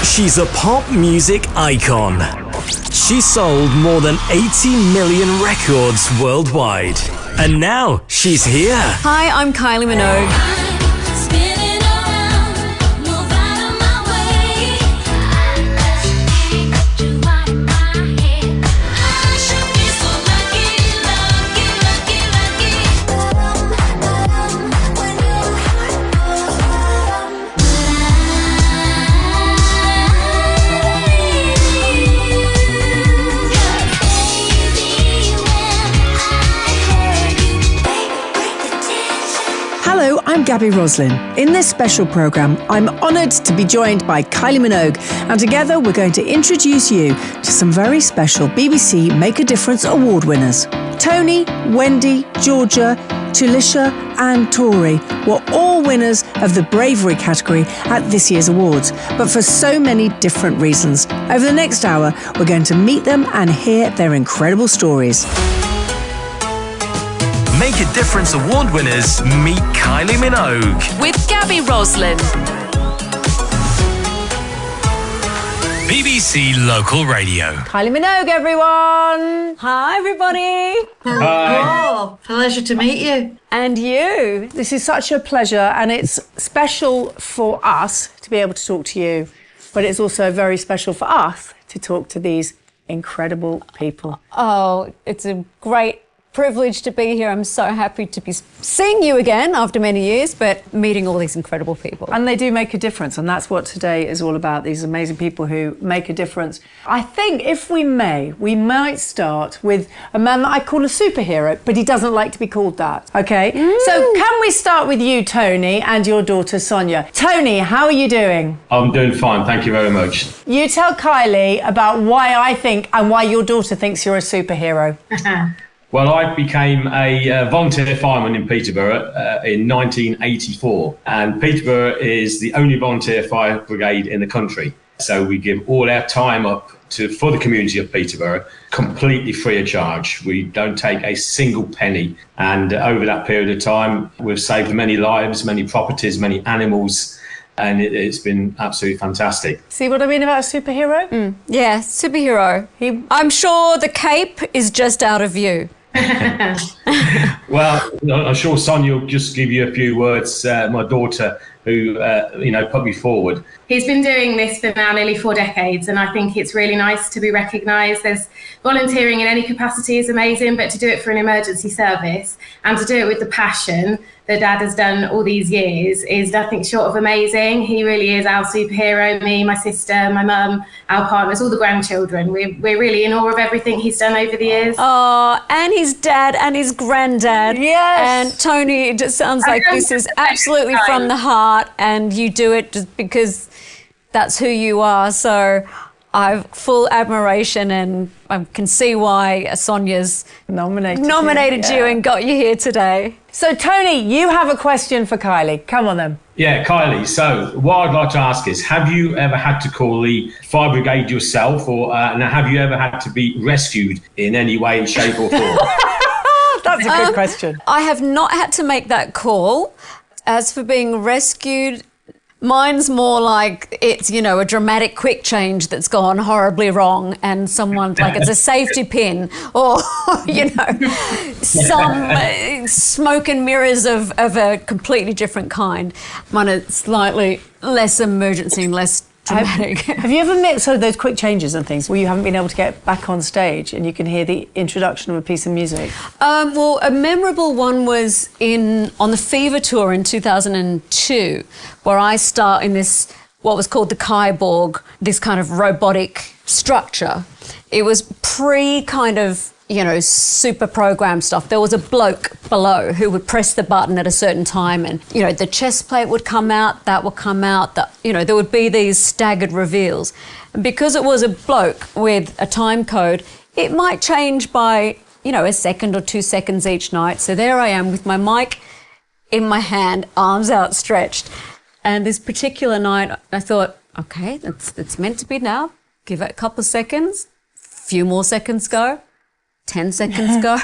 She's a pop music icon. She sold more than 80 million records worldwide. And now she's here. Hi, I'm Kylie Minogue. Hello, I'm Gaby Roslin. In this special programme, I'm honoured to be joined by Kylie Minogue, and together we're going to introduce you to some very special BBC Make a Difference award winners. Tony, Wendy, Georgia, Tulisha and Tori were all winners of the bravery category at this year's awards, but for so many different reasons. Over the next hour, we're going to meet them and hear their incredible stories. Make a Difference award winners, meet Kylie Minogue. With Gaby Roslin. BBC Local Radio. Kylie Minogue, everyone. Hi, everybody. Oh, pleasure to meet you. And you. This is such a pleasure, and it's special for us to be able to talk to you, but it's also very special for us to talk to these incredible people. Oh, it's a great privilege to be here. I'm so happy to be seeing you again after many years, but meeting all these incredible people. And they do make a difference, and that's what today is all about, these amazing people who make a difference. I think, if we may, we might start with a man that I call a superhero, but he doesn't like to be called that, okay? So can we start with you, Tony, and your daughter, Sonia? Tony, how are you doing? I'm doing fine, thank you very much. You tell Kylie about why I think and why your daughter thinks you're a superhero. Well, I became a volunteer fireman in Peterborough in 1984, and Peterborough is the only volunteer fire brigade in the country. So we give all our time up for the community of Peterborough, completely free of charge. We don't take a single penny, and over that period of time, we've saved many lives, many properties, many animals, and it's been absolutely fantastic. See what I mean about a superhero? Yeah, superhero. I'm sure the cape is just out of view. Well, I'm sure Sonia will just give you a few words. My daughter, who put me forward. He's been doing this for now nearly 4 decades, and I think it's really nice to be recognised. There's volunteering in any capacity is amazing, but to do it for an emergency service and to do it with the passion that Dad has done all these years is nothing short of amazing. He really is our superhero. Me, my sister, my mum, our partners, all the grandchildren. We're really in awe of everything he's done over the years. Oh, and his dad and his granddad. Yes. And Tony, it just sounds like this is absolutely from the heart, and you do it just because that's who you are. So I've full admiration, and I can see why Sonia's nominated you and got you here today. So, Tony, you have a question for Kylie. Come on, then. Yeah, Kylie, so what I'd like to ask is, have you ever had to call the fire brigade yourself, or have you ever had to be rescued in any way, shape or form? That's a good question. I have not had to make that call. As for being rescued, mine's more like it's, a dramatic quick change that's gone horribly wrong, and someone's like, it's a safety pin, or, some smoke and mirrors of a completely different kind. Mine are slightly less emergency and less dramatic. Have you ever met those quick changes and things where you haven't been able to get back on stage and you can hear the introduction of a piece of music? Well, a memorable one was on the Fever tour in 2002, where I start in this, what was called the Kyborg, this kind of robotic structure. It was kind of super program stuff. There was a bloke below who would press the button at a certain time, and, the chest plate would come out, that would come out, there would be these staggered reveals. And because it was a bloke with a time code, it might change by, a second or 2 seconds each night. So there I am with my mic in my hand, arms outstretched. And this particular night, I thought, okay, it's meant to be now. Give it a couple of seconds, few more seconds go. 10 seconds ago.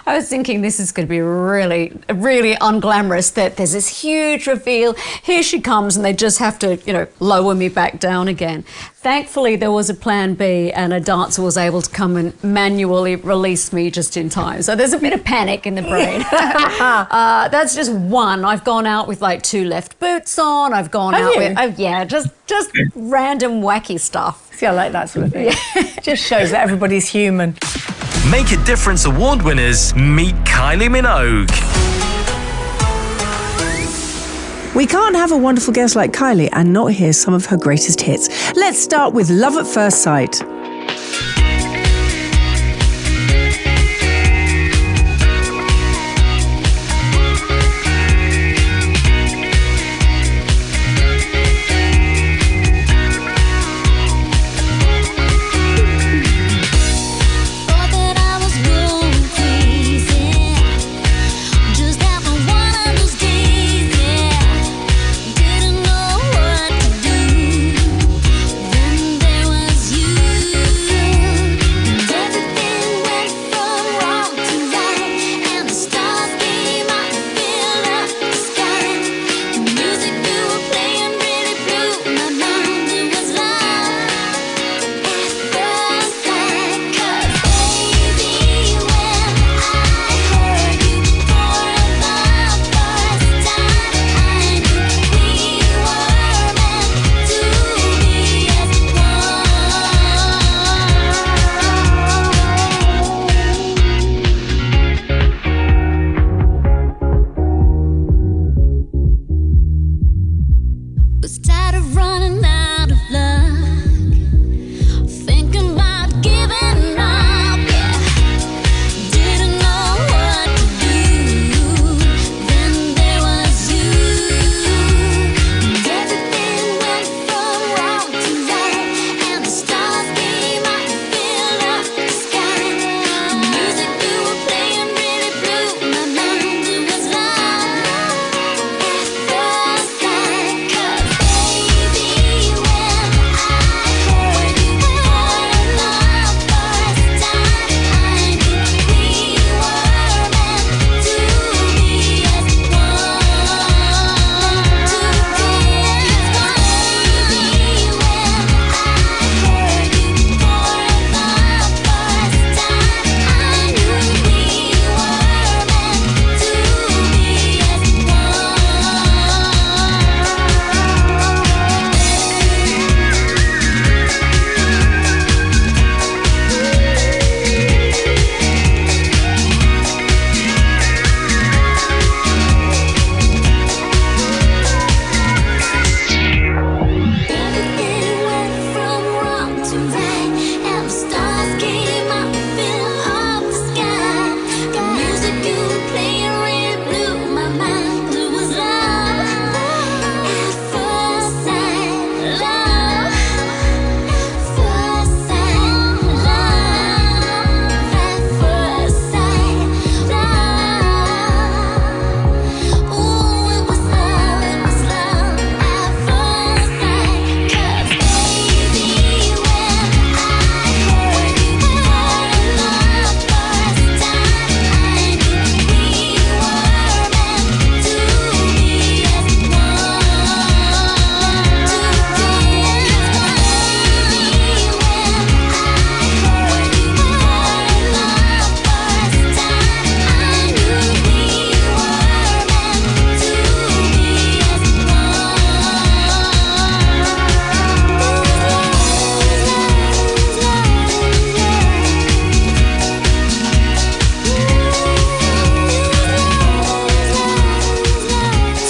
I was thinking this is going to be really, really unglamorous, that there's this huge reveal. Here she comes, and they just have to, lower me back down again. Thankfully, there was a plan B, and a dancer was able to come and manually release me just in time. So there's a bit of panic in the brain. That's just one. I've gone out with like 2 left boots on. I've gone out with, just random wacky stuff. See, I like that sort of thing. Just shows that everybody's human. Make a Difference award winners, meet Kylie Minogue. We can't have a wonderful guest like Kylie and not hear some of her greatest hits. Let's start with Love at First Sight.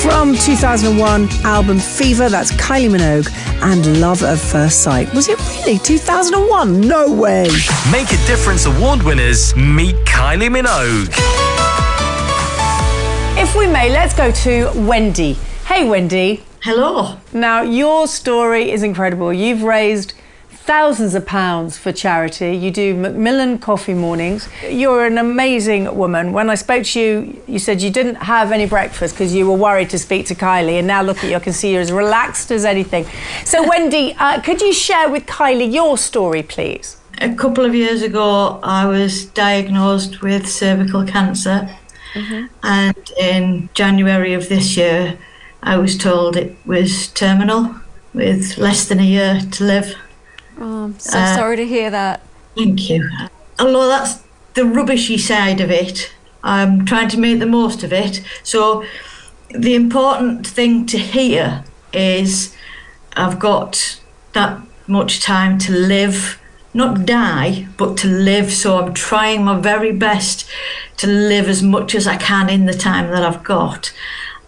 From 2001 album Fever, that's Kylie Minogue and Love at First Sight. Was it really 2001? No way. Make a Difference award winners, meet Kylie Minogue. If we may, let's go to Wendy. Hey, Wendy. Hello. Now, your story is incredible. You've raised thousands of pounds for charity. You do Macmillan coffee mornings. You're an amazing woman. When I spoke to you, you said you didn't have any breakfast because you were worried to speak to Kylie, and now look at you, I can see you're as relaxed as anything. So Wendy, could you share with Kylie your story, please? A couple of years ago, I was diagnosed with cervical cancer. And in January of this year, I was told it was terminal with less than a year to live. Oh, I'm so sorry to hear that. Thank you. Although that's the rubbishy side of it, I'm trying to make the most of it. So the important thing to hear is I've got that much time to live, not die, but to live. So I'm trying my very best to live as much as I can in the time that I've got.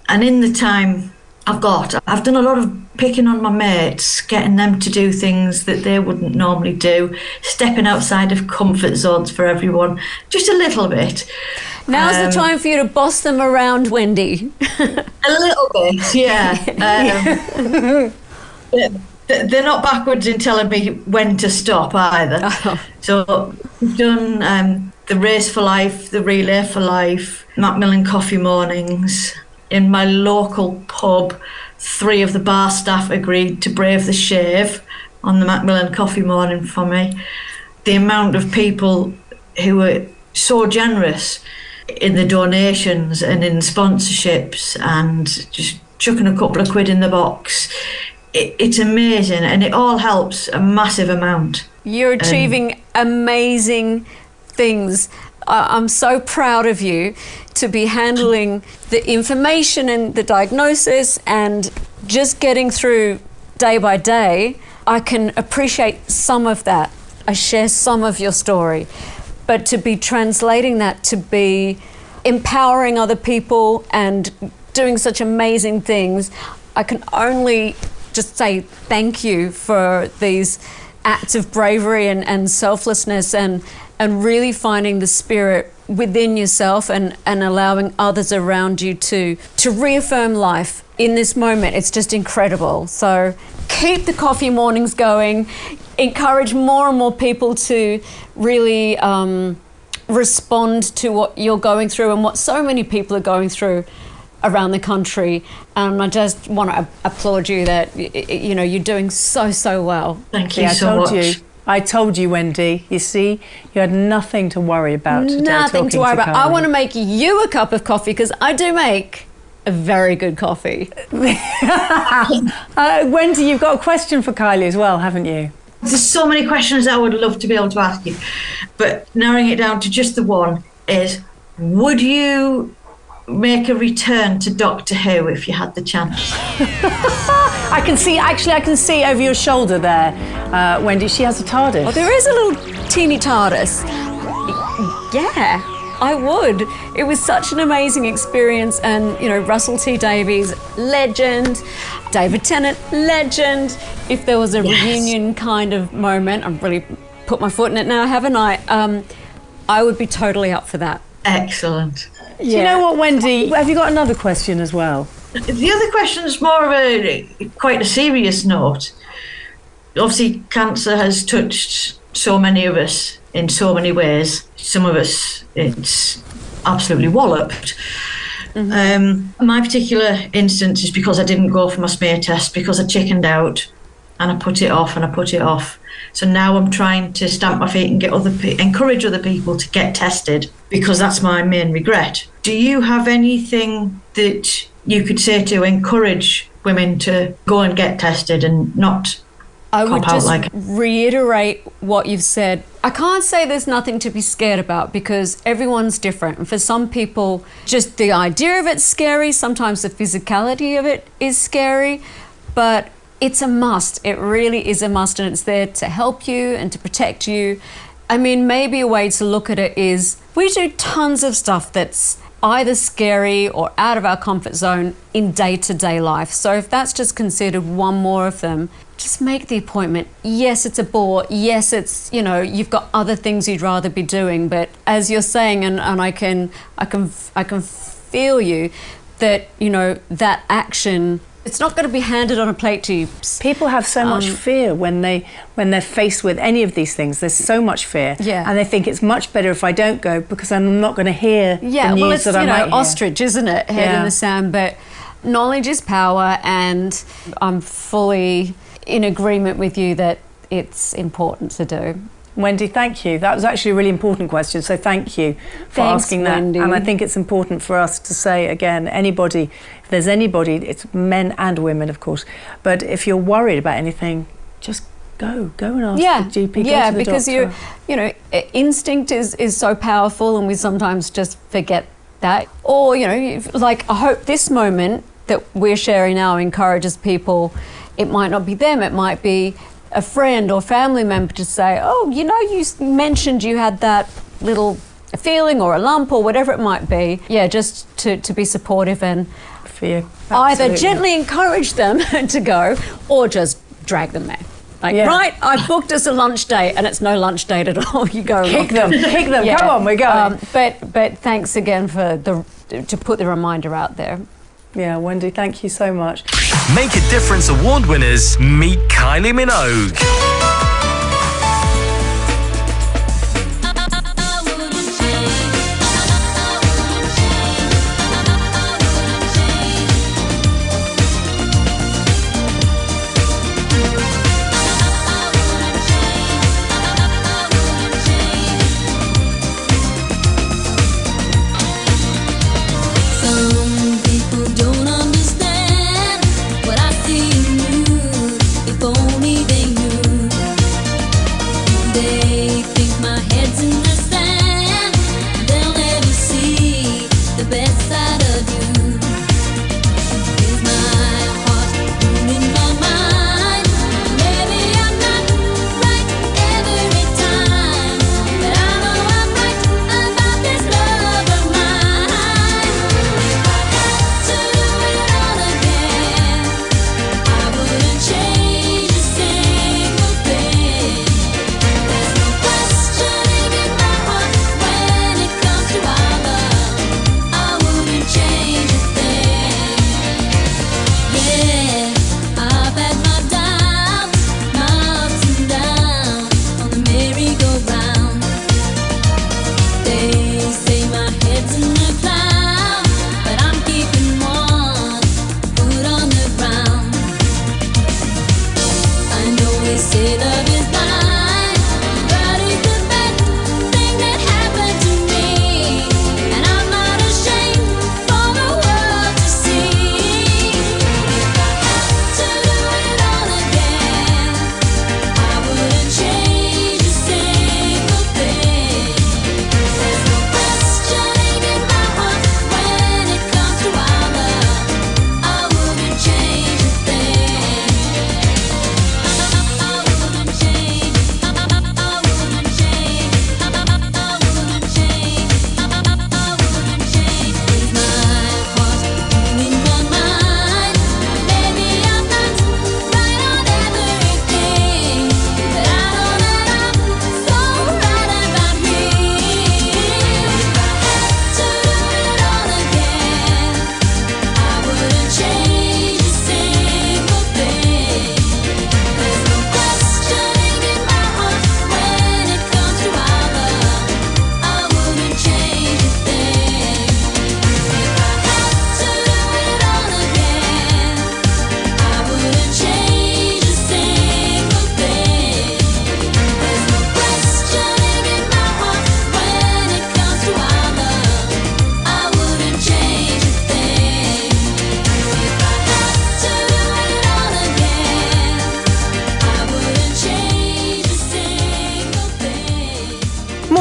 And in the time I've got, I've done a lot of picking on my mates, getting them to do things that they wouldn't normally do, stepping outside of comfort zones for everyone, just a little bit. Now's the time for you to boss them around, Wendy. A little bit, yeah. They're not backwards in telling me when to stop either. Oh. So we've done the Race for Life, the Relay for Life, Macmillan Coffee Mornings. In my local pub, 3 of the bar staff agreed to brave the shave on the Macmillan Coffee Morning for me. The amount of people who were so generous in the donations and in sponsorships and just chucking a couple of quid in the box, it's amazing, and it all helps a massive amount. You're achieving amazing things. I'm so proud of you to be handling the information and the diagnosis and just getting through day by day. I can appreciate some of that. I share some of your story. But to be translating that to be empowering other people and doing such amazing things, I can only just say thank you for these acts of bravery and selflessness and really finding the spirit within yourself and allowing others around you to reaffirm life in this moment. It's just incredible. So keep the coffee mornings going. Encourage more and more people to really respond to what you're going through and what so many people are going through around the country. I just want to applaud you that you're doing so well. Thank you so much. I told you, Wendy. You see, you had nothing to worry about today. Nothing to worry about. Kylie. I want to make you a cup of coffee because I do make a very good coffee. Wendy, you've got a question for Kylie as well, haven't you? There's so many questions I would love to be able to ask you, but narrowing it down to just the one is, would you make a return to Doctor Who if you had the chance? I can see over your shoulder there, Wendy, she has a TARDIS. Oh, there is a little teeny TARDIS. Yeah, I would. It was such an amazing experience, and Russell T Davies, legend. David Tennant, legend. If there was a reunion kind of moment, I've really put my foot in it now, haven't I? I would be totally up for that. Excellent. Do you know what, Wendy? Have you got another question as well? The other question is more of quite a serious note. Obviously, cancer has touched so many of us in so many ways. Some of us, it's absolutely walloped. Mm-hmm. My particular instance is because I didn't go for my smear test, because I chickened out and I put it off and I put it off. So now I'm trying to stamp my feet and get encourage other people to get tested, because that's my main regret. Do you have anything that you could say to encourage women to go and get tested and not I would cop out just reiterate what you've said. I can't say there's nothing to be scared about because everyone's different. And for some people, just the idea of it's scary. Sometimes the physicality of it is scary, but it's a must. It really is a must, and it's there to help you and to protect you. I mean, maybe a way to look at it is we do tons of stuff that's either scary or out of our comfort zone in day-to-day life. So if that's just considered one more of them, just make the appointment. Yes, it's a bore. Yes, it's, you've got other things you'd rather be doing. But as you're saying, and I can feel you, that, that action, it's not going to be handed on a plate to you. People have so much fear when they're faced with any of these things. There's so much fear, and they think it's much better if I don't go because I'm not going to hear the news that I might hear. Ostrich, isn't it? Head in the sand. But knowledge is power, and I'm fully in agreement with you that it's important to do. Wendy, thank you. That was actually a really important question, so thank you for asking that. Wendy. And I think it's important for us to say, again, anybody, if there's anybody, it's men and women, of course, but if you're worried about anything, just go and ask the GP, go to the because doctor. instinct is so powerful, and we sometimes just forget that. Or, like, I hope this moment that we're sharing now encourages people. It might not be them, it might be a friend or family member to say, oh, you mentioned you had that little feeling or a lump or whatever it might be. Yeah, just to be supportive and For you. either Absolutely. gently encourage them to go or just drag them there. Like, right, I booked us a lunch date and it's no lunch date at all. You go. Kick them. Yeah. Come on, we're going. But thanks again to put the reminder out there. Yeah, Wendy, thank you so much. Make a Difference award winners, meet Kylie Minogue.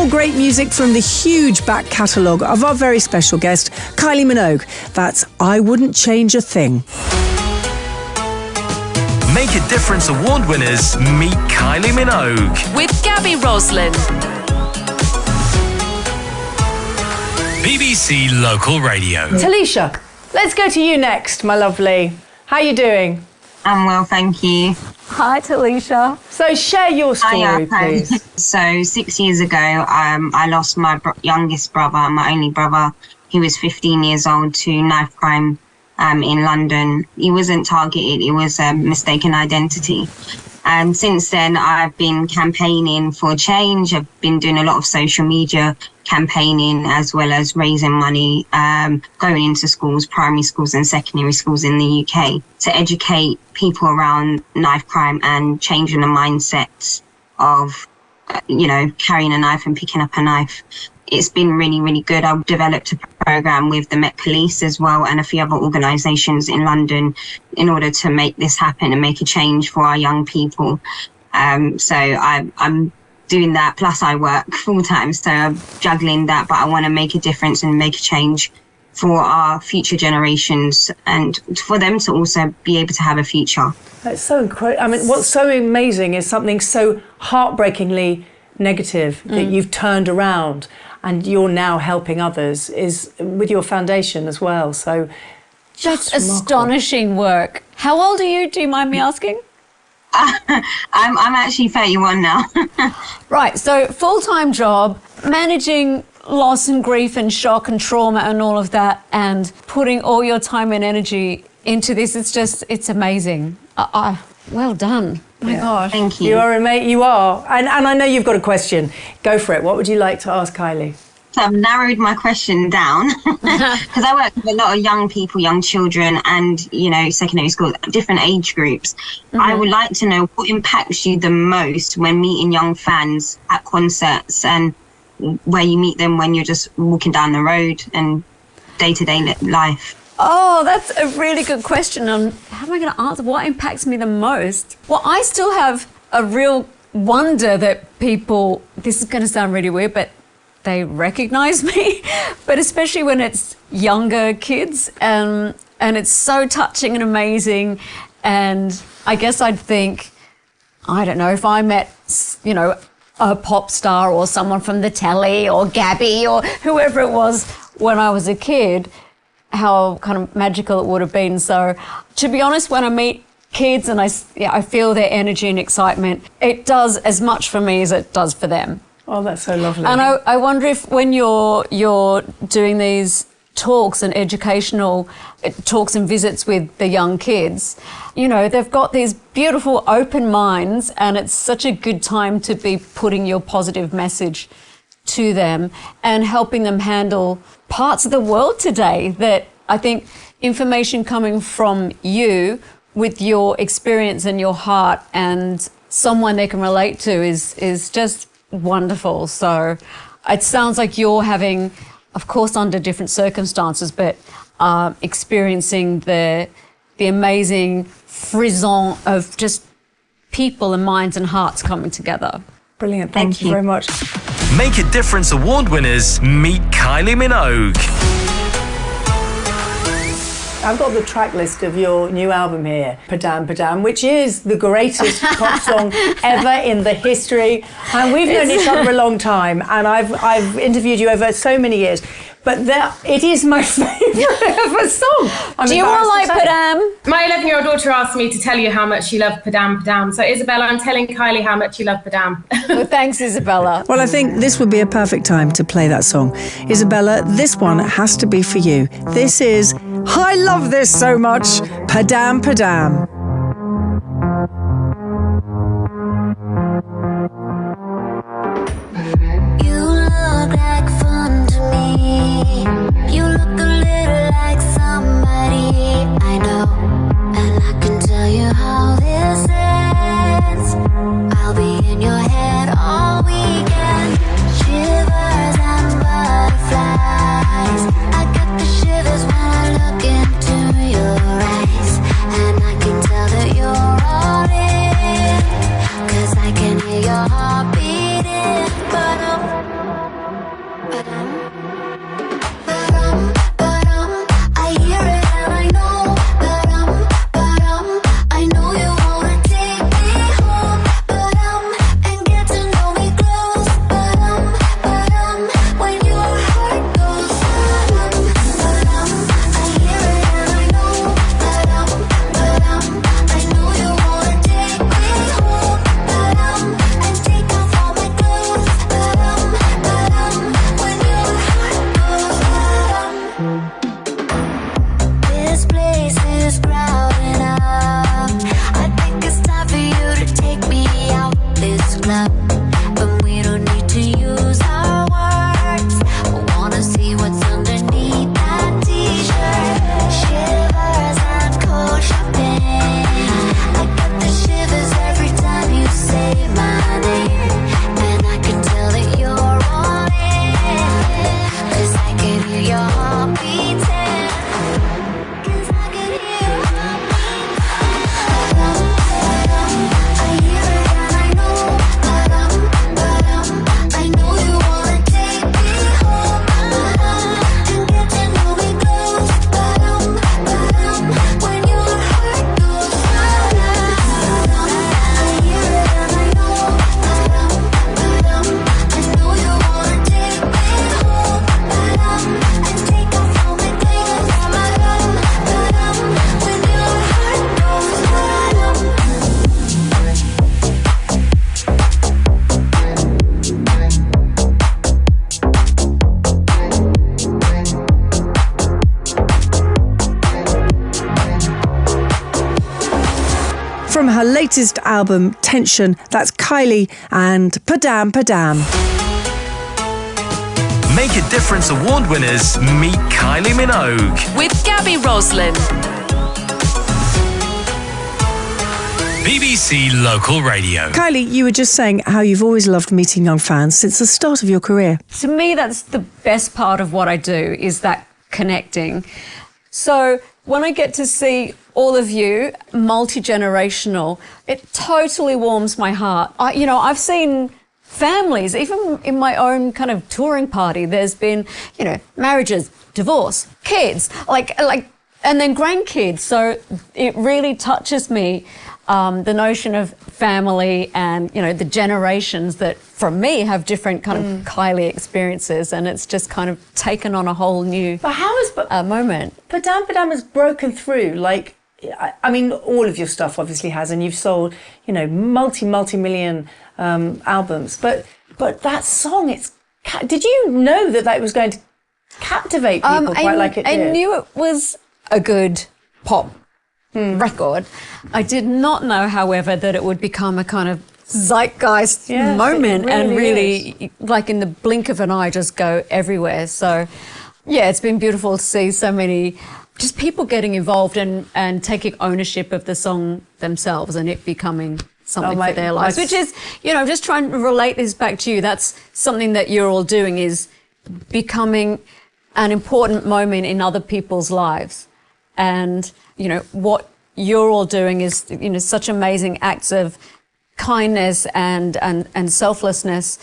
Great music from the huge back catalogue of our very special guest, Kylie Minogue. That's I Wouldn't Change a Thing. Make a Difference award winners, meet Kylie Minogue. With Gaby Roslin. BBC Local Radio. Talisha, let's go to you next, my lovely. How are you doing? I'm well, thank you. Hi, Talisha. So share your story, please. So 6 years ago, I lost my youngest brother, my only brother. He was 15 years old to knife crime in London. He wasn't targeted, it was a mistaken identity. And since then, I've been campaigning for change. I've been doing a lot of social media campaigning as well as raising money, going into schools, primary schools and secondary schools in the UK to educate people around knife crime and changing the mindsets of carrying a knife and picking up a knife. It's been really, really good. I've developed a program with the Met Police as well and a few other organisations in London in order to make this happen and make a change for our young people. So I'm doing that, plus I work full time, so I'm juggling that, but I want to make a difference and make a change for our future generations and for them to also be able to have a future. That's so incredible. I mean, what's so amazing is something so heartbreakingly negative that you've turned around and you're now helping others is with your foundation as well. So that's astonishing work. How old are you? Do you mind me asking? I'm actually 31 now. Right, so full-time job, managing loss and grief and shock and trauma and all of that, and putting all your time and energy into this. It's amazing. Well done. My gosh. Thank you. You are amazing. You are. And I know you've got a question. Go for it. What would you like to ask Kylie? So I've narrowed my question down because I work with a lot of young people, young children and, secondary school, different age groups. Mm-hmm. I would like to know what impacts you the most when meeting young fans at concerts and where you meet them when you're just walking down the road and day-to-day life. Oh, that's a really good question. How am I going to answer? What impacts me the most? Well, I still have a real wonder that people, this is going to sound really weird, but they recognize me, but especially when it's younger kids, and it's so touching and amazing. And I guess I'd think, I don't know, if I met, a pop star or someone from the telly or Gaby or whoever it was when I was a kid, how kind of magical it would have been. So to be honest, when I meet kids and I feel their energy and excitement, it does as much for me as it does for them. Oh, that's so lovely. And I wonder if when you're doing these talks and educational talks and visits with the young kids, they've got these beautiful open minds, and it's such a good time to be putting your positive message to them and helping them handle parts of the world today that I think information coming from you with your experience and your heart and someone they can relate to is just wonderful. So it sounds like you're having, of course, under different circumstances, but experiencing the amazing frisson of just people and minds and hearts coming together. Brilliant. Thank you very much. Make a Difference award winners meet Kylie Minogue. I've got the track list of your new album here, Padam Padam, which is the greatest pop song ever in the history. And we've known each other a long time, and I've interviewed you over so many years. But it is my favourite ever song. Do you all like Padam? My 11-year-old daughter asked me to tell you how much you love Padam Padam. So Isabella, I'm telling Kylie how much you love Padam. Well, thanks, Isabella. Well, I think this would be a perfect time to play that song. Isabella, this one has to be for you. This is, I love this so much, Padam Padam. You look like fun to me. You look a little like somebody I know, and I can tell you how this ends. I'll be in your head all weekend. Shivers and butterflies. I get the shivers when I look into your eyes, and I can tell that you're all in, 'cause I can hear your heart beating. I hear it and I know. I know you wanna take me home. And get to know me close. When your heart goes. I hear it and I know. I know you wanna take me home. And take off all my clothes. When your heart goes. This place is crowding up. I think it's time for you to take me out this club. But we don't need to use our words. I wanna see what's underneath that t-shirt. Shivers and cold champagne. I get the shivers every time you say my name. And latest album, Tension. That's Kylie and Padam Padam. Make a Difference award winners meet Kylie Minogue. With Gaby Roslin. BBC Local Radio. Kylie, you were just saying how you've always loved meeting young fans since the start of your career. To me, that's the best part of what I do, is that connecting. So when I get to see all of you, multi-generational, it totally warms my heart. I've seen families, even in my own kind of touring party, there's been, marriages, divorce, kids, and then grandkids. So it really touches me, the notion of family and, the generations that, from me, have different kind of Kylie experiences, and it's just kind of taken on a whole new moment. Padam Padam has broken through, all of your stuff obviously has, and you've sold, multi-million albums, but that song, did you know that was going to captivate people quite like it did? I knew it was a good pop record. I did not know, however, that it would become a kind of zeitgeist moment and really, like in the blink of an eye, just go everywhere. So, yeah, it's been beautiful to see so many just people getting involved and taking ownership of the song themselves and it becoming something for their lives, which is, just trying to relate this back to you. That's something that you're all doing, is becoming an important moment in other people's lives. And, what you're all doing is, such amazing acts of kindness and selflessness.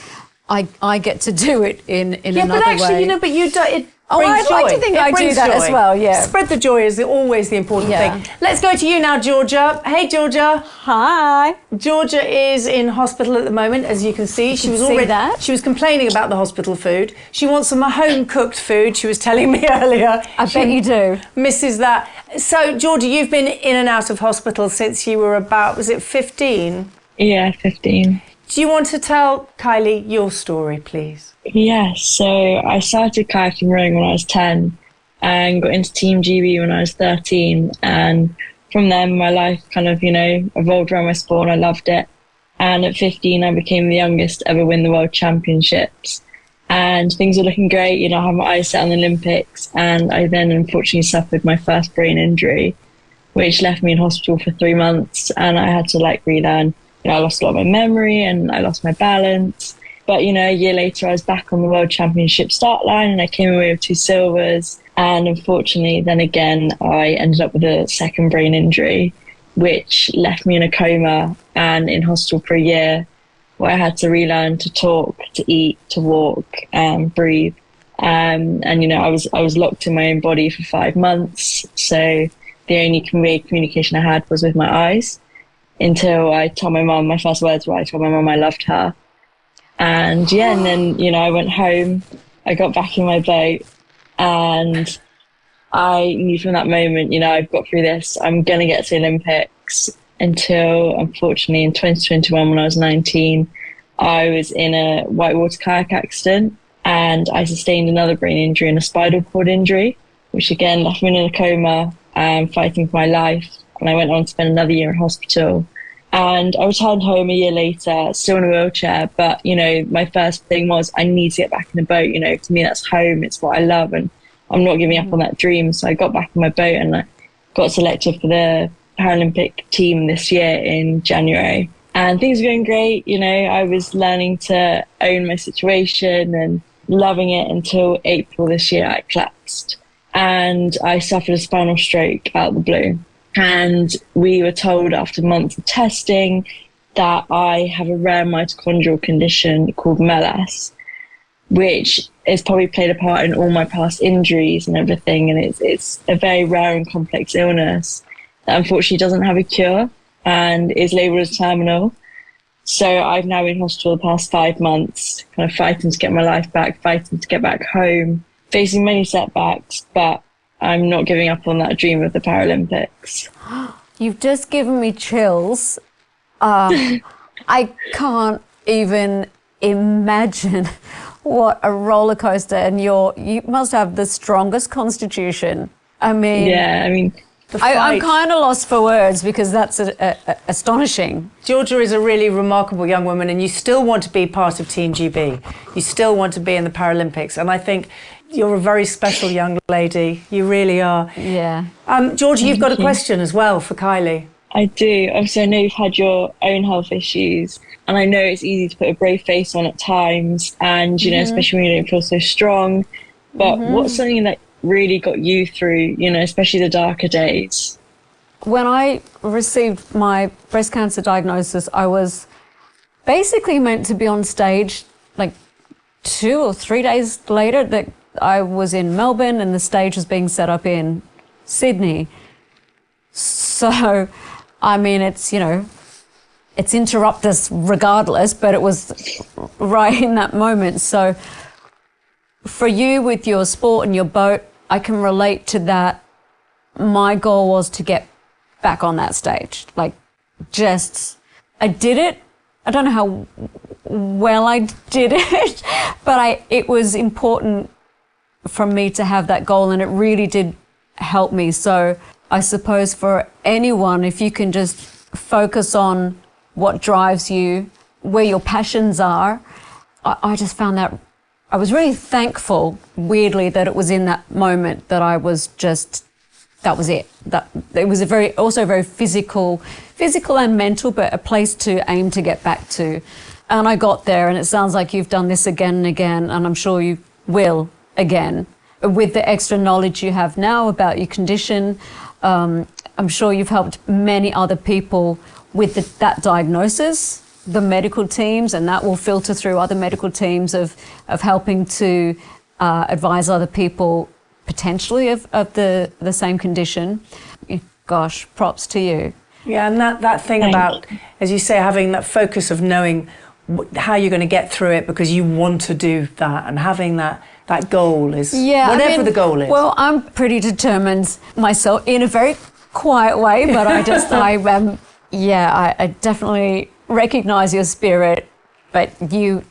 I get to do it in another way. Yeah, but actually, but you do it. I'd like to think I do that as well, yeah. Spread the joy is always the important thing. Let's go to you now, Georgia. Hey, Georgia. Hi. Georgia is in hospital at the moment, as you can see. She was complaining about the hospital food. She wants some home-cooked food, she was telling me earlier. I bet you do. Misses that. So, Georgia, you've been in and out of hospital since you were about, was it 15? Yeah, 15. Do you want to tell Kylie your story, please? Yeah, so I started kayaking rowing when I was 10 and got into Team GB when I was 13. And from then, my life kind of, evolved around my sport and I loved it. And at 15, I became the youngest to ever win the World Championships. And things were looking great. I had my eyes set on the Olympics. And I then unfortunately suffered my first brain injury, which left me in hospital for 3 months. And I had to relearn. I lost a lot of my memory and I lost my balance. But, a year later, I was back on the World Championship start line and I came away with 2 silvers. And unfortunately, then again, I ended up with a second brain injury, which left me in a coma and in hospital for a year, where I had to relearn to talk, to eat, to walk, and breathe. And I was locked in my own body for 5 months. So the only communication I had was with my eyes. Until I told my mum, my first words were, I told my mum I loved her. And then, I went home, I got back in my boat, and I knew from that moment, I've got through this, I'm going to get to the Olympics. Until, unfortunately, in 2021, when I was 19, I was in a whitewater kayak accident and I sustained another brain injury and a spinal cord injury, which again left me in a coma and fighting for my life. And I went on to spend another year in hospital. And I returned home a year later, still in a wheelchair. But, my first thing was, I need to get back in the boat. To me, that's home. It's what I love. And I'm not giving up on that dream. So I got back in my boat and I got selected for the Paralympic team this year in January. And things were going great. I was learning to own my situation and loving it until April this year, I collapsed. And I suffered a spinal stroke out of the blue. And we were told after months of testing that I have a rare mitochondrial condition called MELAS, which has probably played a part in all my past injuries and everything. And it's a very rare and complex illness that unfortunately doesn't have a cure and is labelled as terminal. So I've now been in hospital the past 5 months, kind of fighting to get my life back, fighting to get back home, facing many setbacks, but I'm not giving up on that dream of the Paralympics. You've just given me chills. I can't even imagine what a roller coaster, and you must have the strongest constitution. Yeah, I'm kind of lost for words because that's astonishing. Georgia is a really remarkable young woman, and you still want to be part of Team GB. You still want to be in the Paralympics, and I think you're a very special young lady. You really are. Yeah. Georgia, you've got a question as well for Kylie. I do. Obviously, I know you've had your own health issues, and I know it's easy to put a brave face on at times, and, you know, especially when you don't feel so strong. But what's something that really got you through, you know, especially the darker days? When I received my breast cancer diagnosis, I was basically meant to be on stage like 2 or 3 days later. That I was in Melbourne and the stage was being set up in Sydney. So, I mean, it's, you know, it's interrupt us regardless, but it was right in that moment. So for you with your sport and your boat, I can relate to that. My goal was to get back on that stage. Like, just, I did it. I don't know how well I did it, but it was important for me to have that goal, and it really did help me. So I suppose for anyone, if you can just focus on what drives you, where your passions are, I just found that I was really thankful, weirdly, that it was in that moment that I was just, that was it. That it was also very physical and mental, but a place to aim to get back to. And I got there, and it sounds like you've done this again and again, and I'm sure you will again. With the extra knowledge you have now about your condition, I'm sure you've helped many other people with that diagnosis, the medical teams, and that will filter through other medical teams of helping to advise other people potentially of the same condition. Gosh, props to you. Yeah, and that thing about, as you say, having that focus of knowing how you're going to get through it because you want to do that, and having that goal is whatever the goal is. Well, I'm pretty determined myself in a very quiet way, but I definitely recognize your spirit, but you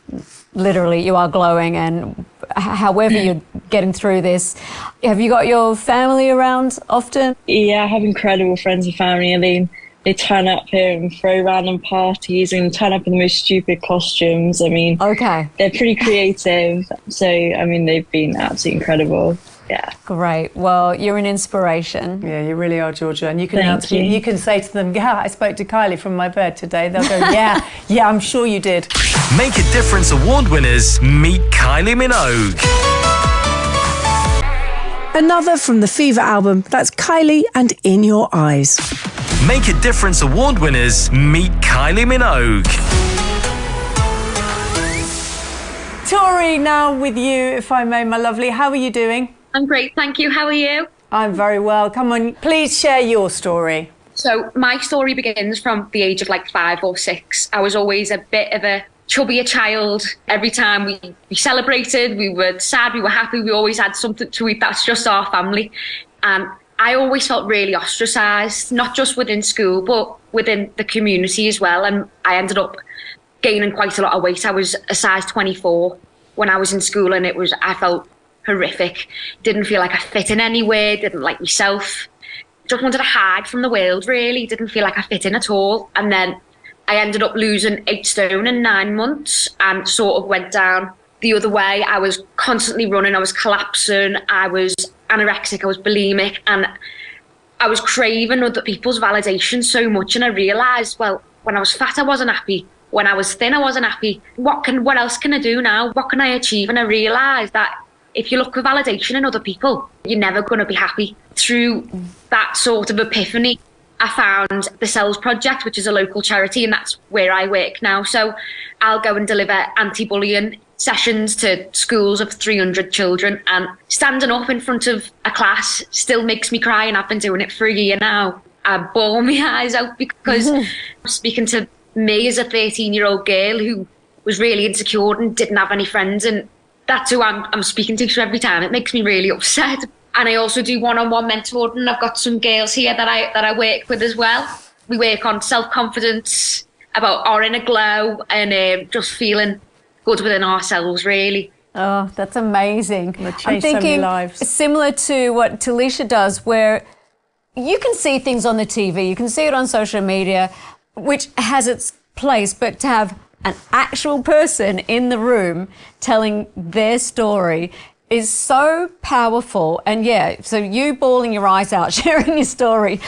are glowing, and however you're getting through this. Have you got your family around often? Yeah, I have incredible friends and family, and they turn up here and throw random parties and turn up in the most stupid costumes. I mean, okay, they're pretty creative. So, I mean, they've been absolutely incredible. Yeah. Great. Well, you're an inspiration. Yeah, you really are, Georgia. And you can say to them, yeah, I spoke to Kylie from my bed today. They'll go, yeah, I'm sure you did. Make a Difference award winners, meet Kylie Minogue. Another from the Fever album, that's Kylie and In Your Eyes. Make a Difference award winners, meet Kylie Minogue. Tori, now with you, if I may, my lovely. How are you doing? I'm great, thank you. How are you? I'm very well. Come on, please share your story. So my story begins from the age of like 5 or 6. I was always a bit of a chubbier child. Every time we celebrated, we were sad, we were happy, we always had something to eat. That's just our family. And I always felt really ostracised, not just within school, but within the community as well. And I ended up gaining quite a lot of weight. I was a size 24 when I was in school, and I felt horrific. Didn't feel like I fit in anywhere, didn't like myself. Just wanted to hide from the world, really. Didn't feel like I fit in at all. And then I ended up losing 8 stone in 9 months and sort of went down the other way. I was constantly running, I was collapsing, I was anorexic, I was bulimic, and I was craving other people's validation so much. And I realised, well, when I was fat, I wasn't happy. When I was thin, I wasn't happy. What else can I do now? What can I achieve? And I realised that if you look for validation in other people, you're never going to be happy. Through that sort of epiphany, I found the Cells Project, which is a local charity, and that's where I work now. So I'll go and deliver anti-bullying sessions to schools of 300 children, and standing up in front of a class still makes me cry, and I've been doing it for a year now. I bawl my eyes out because I'm speaking to me as a 13-year-old girl who was really insecure and didn't have any friends, and that's who I'm speaking to. So every time it makes me really upset. And I also do one-on-one mentoring, and I've got some girls here that I work with as well. We work on self-confidence, about our inner glow, and just feeling good within ourselves, really. Oh, that's amazing. I'm thinking so many lives. Similar to what Talisha does, where you can see things on the TV, you can see it on social media, which has its place, but to have an actual person in the room telling their story is so powerful. And yeah, so you bawling your eyes out, sharing your story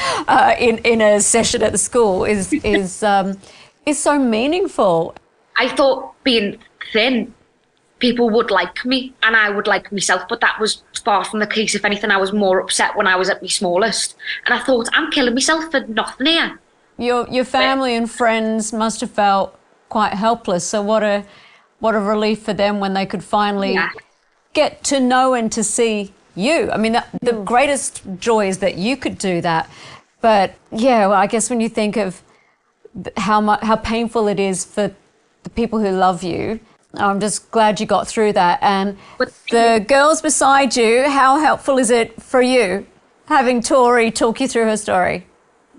in a session at the school is so meaningful. I thought being thin, people would like me and I would like myself, but that was far from the case. If anything, I was more upset when I was at my smallest. And I thought, I'm killing myself for nothing here. Your family and friends must have felt quite helpless. So what a relief for them when they could finally get to know and to see you. I mean, the greatest joy is that you could do that. But yeah, well, I guess when you think of how painful it is for the people who love you, I'm just glad you got through that. And the girls beside you, how helpful is it for you having Tori talk you through her story?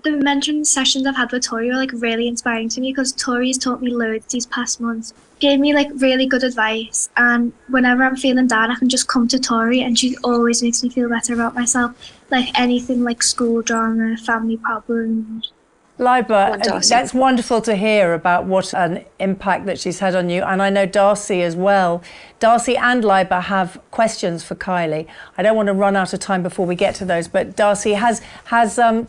The mentoring sessions I've had with Tori are like really inspiring to me because Tori's taught me loads these past months, gave me like really good advice, and whenever I'm feeling down I can just come to Tori and she always makes me feel better about myself, like anything like school drama, family problems. Liba, that's wonderful to hear about what an impact that she's had on you. And I know Darcy as well. Darcy and Liba have questions for Kylie. I don't want to run out of time before we get to those, but Darcy, has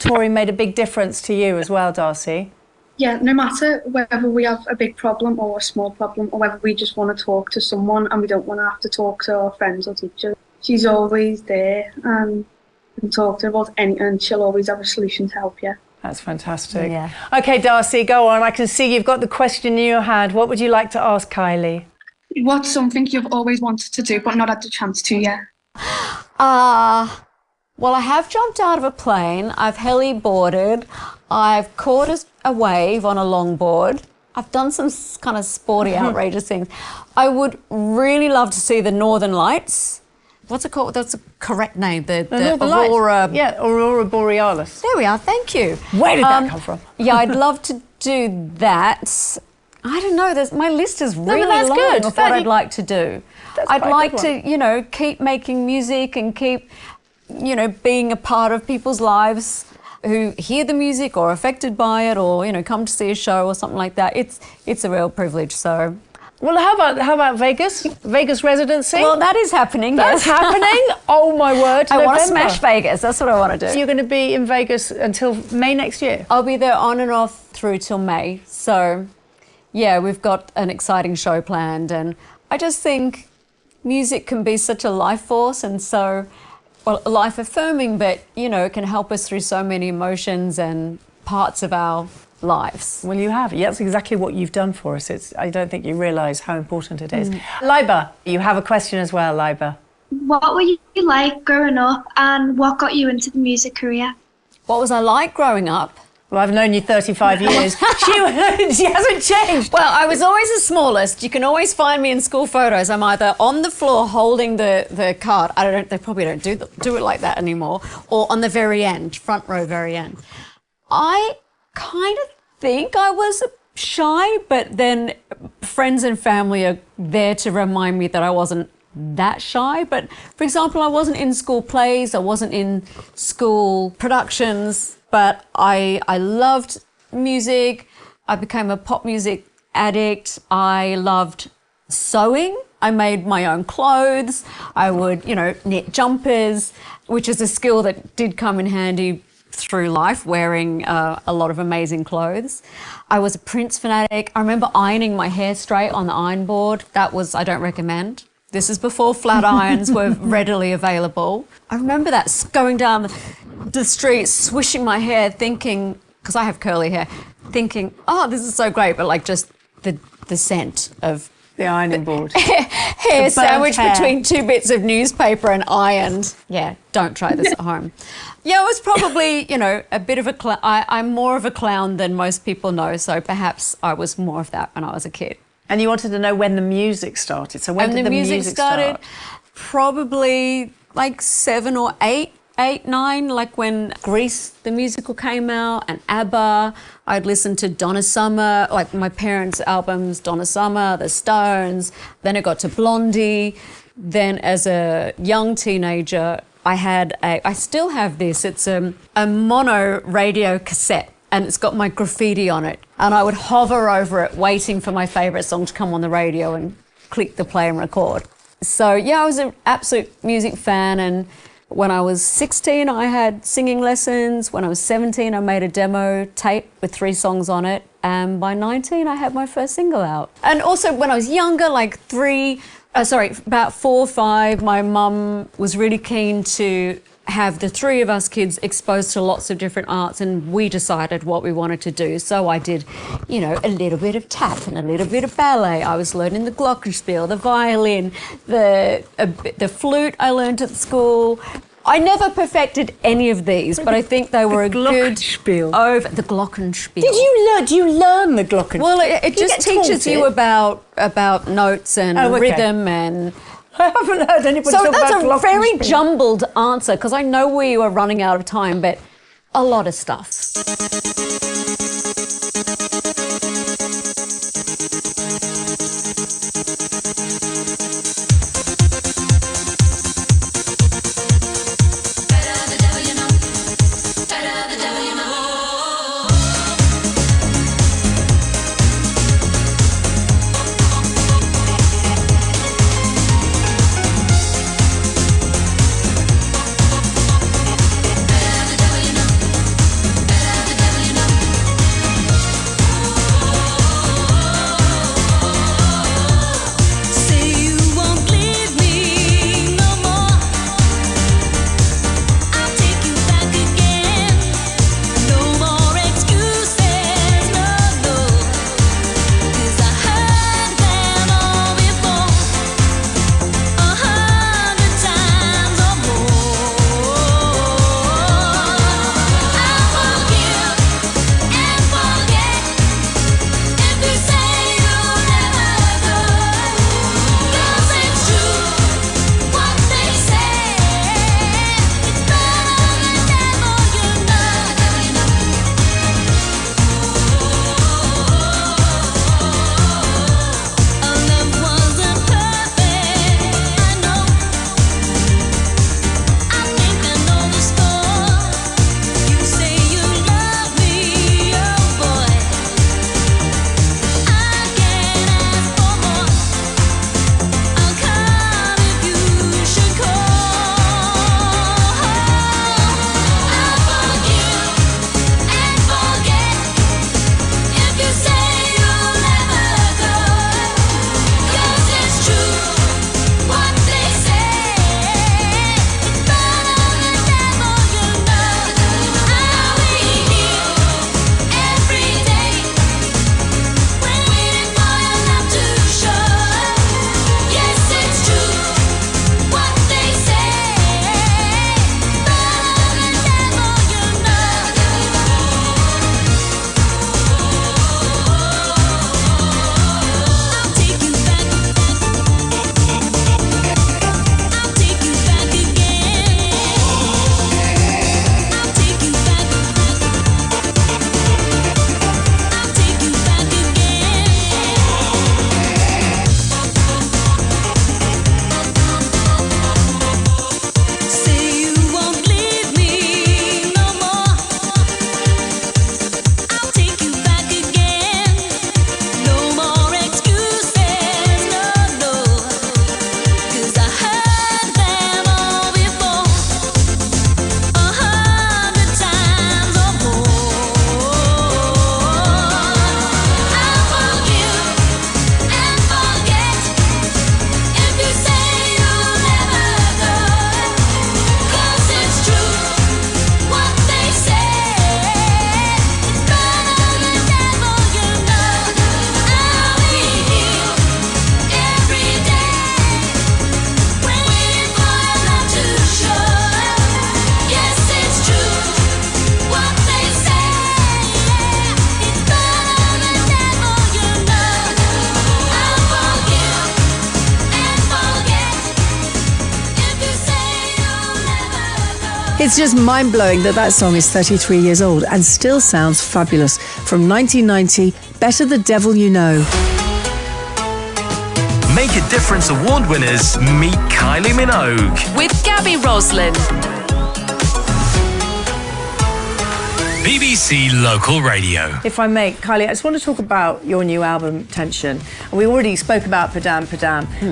Tori made a big difference to you as well, Darcy? Yeah, no matter whether we have a big problem or a small problem, or whether we just want to talk to someone and we don't want to have to talk to our friends or teachers, she's always there and you can talk to her about anything and she'll always have a solution to help you. That's fantastic. Yeah. Okay, Darcy, go on. I can see you've got the question in your hand. What would you like to ask Kylie? What's something you've always wanted to do but not had the chance to yet? Well, I have jumped out of a plane. I've heli-boarded. I've caught a wave on a longboard. I've done some kind of sporty, outrageous things. I would really love to see the Northern Lights. What's it called? That's a correct name. The Aurora. Lights. Yeah, Aurora Borealis. There we are. Thank you. Where did that come from? Yeah, I'd love to do that. I don't know. My list is really long good. of what I'd like to do. I'd like to, keep making music and keep, being a part of people's lives who hear the music or are affected by it or, come to see a show or something like that. It's a real privilege. So. Well, how about Vegas? Vegas residency? Well, that is happening. That's happening? Oh, my word. I want to smash Vegas. That's what I want to do. So you're going to be in Vegas until May next year? I'll be there on and off through till May. So, yeah, we've got an exciting show planned. And I just think music can be such a life force and so, life affirming, but, it can help us through so many emotions and parts of our lives. Well, you have. That's exactly what you've done for us. I don't think you realise how important it is. Liba, you have a question as well, Liba. What were you like growing up and what got you into the music career? What was I like growing up? Well, I've known you 35 years. She hasn't changed. Well, I was always the smallest. You can always find me in school photos. I'm either on the floor holding the card. They probably don't do it like that anymore. Or on the very end, front row, very end. I kind of think I was shy, but then friends and family are there to remind me that I wasn't that shy. But for example, I wasn't in school plays, I wasn't in school productions, but I loved music. I became a pop music addict. I loved sewing. I made my own clothes. I would, knit jumpers, which is a skill that did come in handy through life, wearing a lot of amazing clothes. I was a Prince fanatic. I remember ironing my hair straight on the iron board. That was, I don't recommend. This is before flat irons were readily available. I remember that, going down the street, swishing my hair, thinking, because I have curly hair, thinking, oh, this is so great, but like just the scent of the ironing board. hair sandwiched between two bits of newspaper and ironed. Yeah, don't try this at home. Yeah, it was probably, a bit of a clown. I'm more of a clown than most people know, so perhaps I was more of that when I was a kid. And you wanted to know when the music started. So when did the music started? Probably like 7 or 8, 9, like when Grease, the musical, came out, and ABBA. I'd listen to Donna Summer, like my parents' albums, Donna Summer, The Stones. Then it got to Blondie. Then as a young teenager, I still have this. It's a mono radio cassette, and it's got my graffiti on it. And I would hover over it, waiting for my favourite song to come on the radio and click the play and record. So yeah, I was an absolute music fan, and when I was 16, I had singing lessons. When I was 17, I made a demo tape with 3 songs on it. And by 19, I had my first single out. And also when I was younger, like about 4 or 5, my mum was really keen to have the 3 of us kids exposed to lots of different arts, and we decided what we wanted to do. So I did, a little bit of tap and a little bit of ballet. I was learning the glockenspiel, the violin, the flute I learned at school. I never perfected any of these, but I think they were a good the glockenspiel. Do you learn the glockenspiel? Well, it just teaches you about notes and rhythm and. I haven't heard anybody talk about glockenspiel. So that's a very jumbled answer, because I know we were running out of time, but a lot of stuff. It's just mind-blowing that song is 33 years old and still sounds fabulous. From 1990, Better the Devil You Know. Make a Difference award winners meet Kylie Minogue. With Gaby Roslin. BBC Local Radio. If I may, Kylie, I just want to talk about your new album, Tension. And we already spoke about Padam,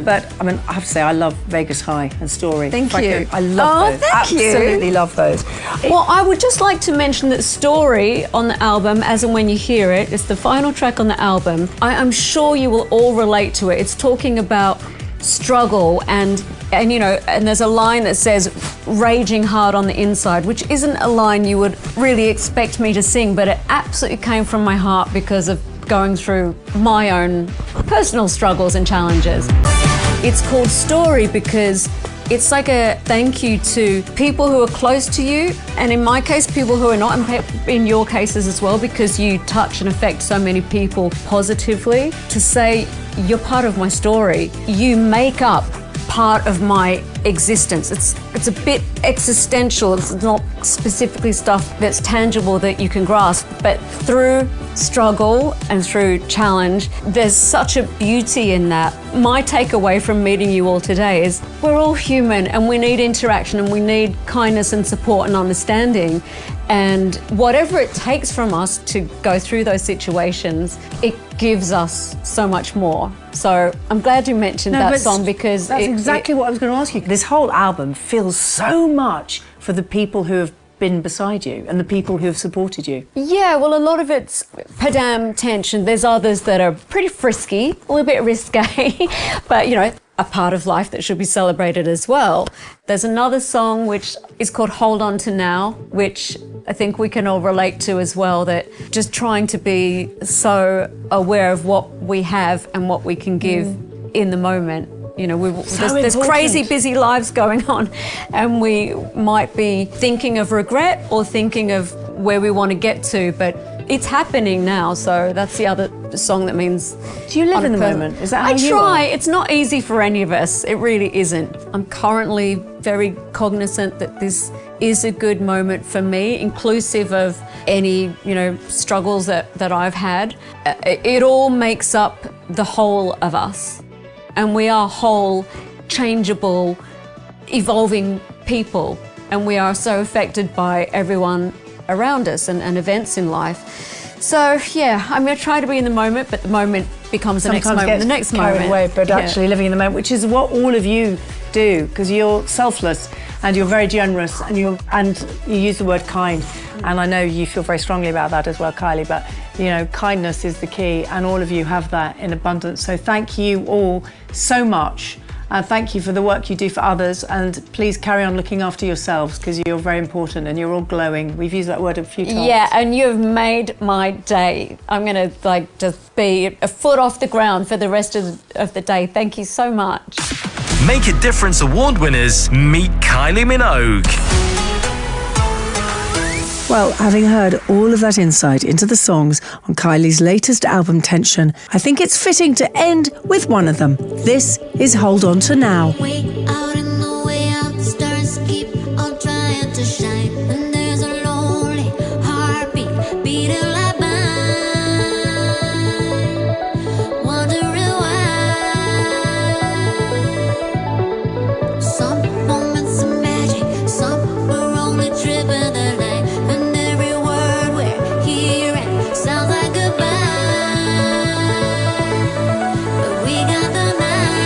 but I mean, I have to say, I love Vegas High and Story. Thank you. I love those. Thank you. Absolutely love those. Well, I would just like to mention that Story on the album, as and when you hear it, it's the final track on the album. I'm sure you will all relate to it. It's talking about struggle and you know, and there's a line that says raging hard on the inside, which isn't a line you would really expect me to sing, but it absolutely came from my heart because of going through my own personal struggles and challenges. It's called Story because it's like a thank you to people who are close to you, and in my case, people who are not, in your cases as well, because you touch and affect so many people positively, to say, you're part of my story. You make up part of my existence. It's a bit existential. It's not specifically stuff that's tangible that you can grasp, but through struggle and through challenge, there's such a beauty in that. My takeaway from meeting you all today is we're all human and we need interaction and we need kindness and support and understanding. And whatever it takes from us to go through those situations, it gives us so much more. So I'm glad you mentioned that song because that's exactly what I was going to ask you. This whole album feels so much for the people who have been beside you and the people who have supported you. Yeah, well, a lot of it's Padam, Tension. There's others that are pretty frisky, a little bit risque, but, you know, a part of life that should be celebrated as well. There's another song which is called Hold On To Now, which I think we can all relate to as well, that just trying to be so aware of what we have and what we can give in the moment. You know, there's crazy busy lives going on and we might be thinking of regret or thinking of where we want to get to, but it's happening now, so that's the other song that means... Do you live in the moment? Is that how you try. are? It's not easy for any of us. It really isn't. I'm currently very cognizant that this is a good moment for me, inclusive of any, you know, struggles that I've had. It all makes up the whole of us. And we are whole, changeable, evolving people. And we are so affected by everyone around us and events in life. So yeah, I'm going to try to be in the moment, but the moment becomes the next moment, the next moment. Away, but actually living in the moment, which is what all of you do, because you're selfless and you're very generous and you use the word kind. And I know you feel very strongly about that as well, Kylie, but you know, kindness is the key and all of you have that in abundance. So thank you all so much. Thank you for the work you do for others, and please carry on looking after yourselves because you're very important and you're all glowing. We've used that word a few times. Yeah, and you've made my day. I'm going to just be a foot off the ground for the rest of the day. Thank you so much. Make a Difference award winners meet Kylie Minogue. Well, having heard all of that insight into the songs on Kylie's latest album, Tension, I think it's fitting to end with one of them. This is Hold On To Now. Way out in the way out, the stars keep on trying to shine. And there's a lonely heartbeat beating like mine. Wondering why. Some moments of magic, some are only tripping the night. And every word we're hearing sounds like goodbye. But we got the night.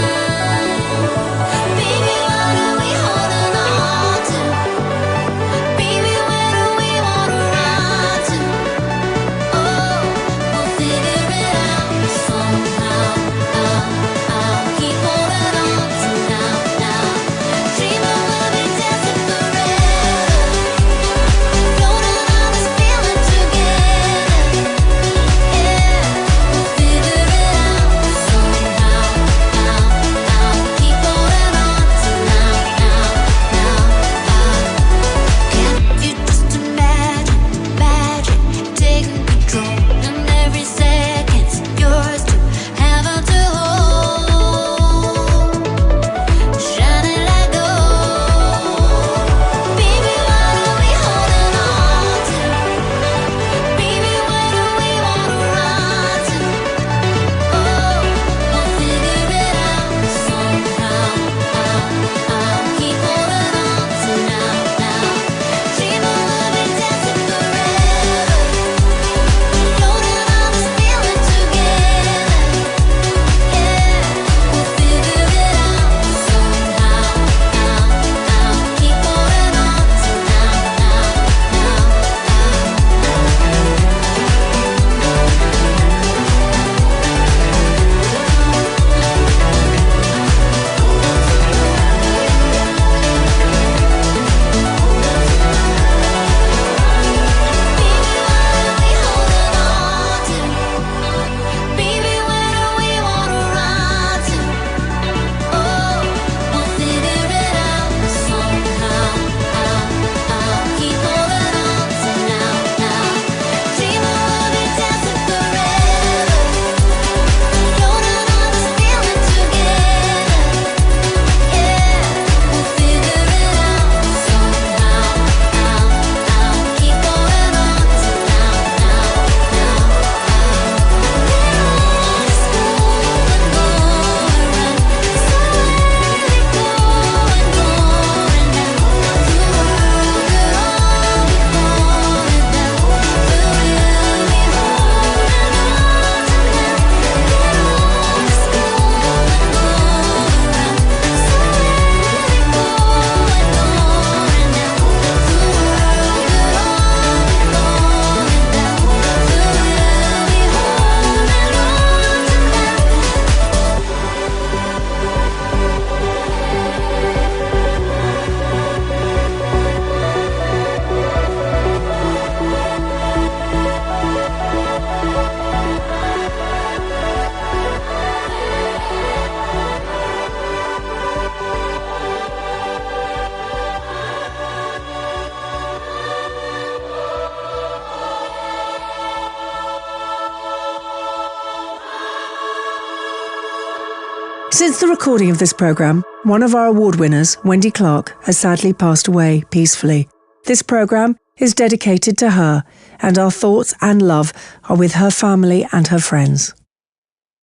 Since the recording of this programme, one of our award winners, Wendy Clark, has sadly passed away peacefully. This programme is dedicated to her, and our thoughts and love are with her family and her friends.